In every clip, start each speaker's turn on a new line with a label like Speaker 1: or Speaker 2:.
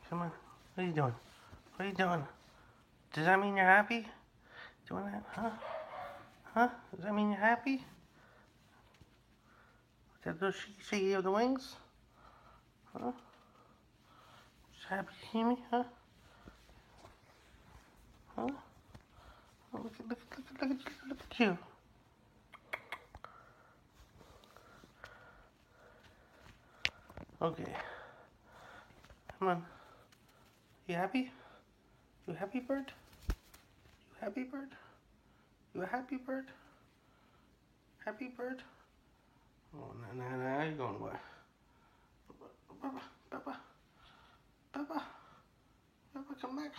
Speaker 1: Come on. What are you doing? What are you doing? Does that mean you're happy? Doing that? Huh? Huh? Does that mean you're happy? That little shaky of the wings? Huh? Just happy to see me? Huh? Huh? Oh, look at you. Okay. Come on. You happy? You happy, bird? You happy, bird? You a happy bird? Happy bird? Oh, now you're going away. Papa, Papa, Papa, Papa, come back.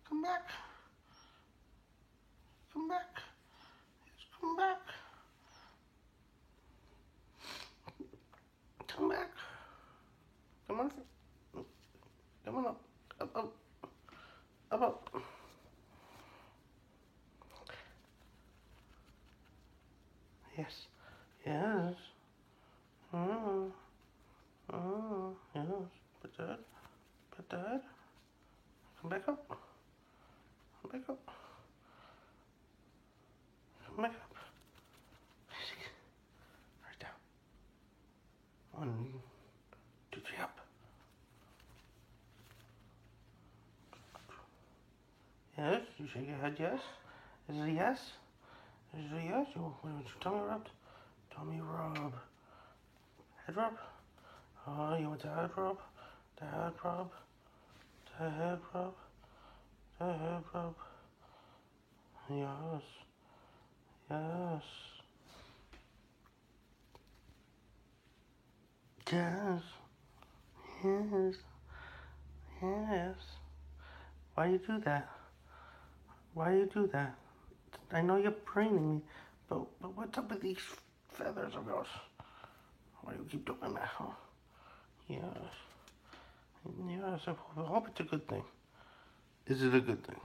Speaker 1: Come back. Come back. Yes, come back. Come back. Come on. Come on up. Up, up. Up, up. Yes. Yes. Oh. Oh. Yes. Put that. Put that. Come back up. Come back up. Come back up. Right down. 1, 2, 3, up. Yes. You shake your head. Yes. Is it a yes? Is it a yes? You want your tummy rubbed? Tummy rub. Head rub. Oh, you want the head rub? The head rub. The head rub. The head rub. Yes. Yes. Yes. Yes. Yes. Why do you do that? Why do you do that? I know you're preening me, but what's up with these feathers of yours? Why do you keep doing that, huh? Yes. Yes, I hope it's a good thing. Is it a good thing?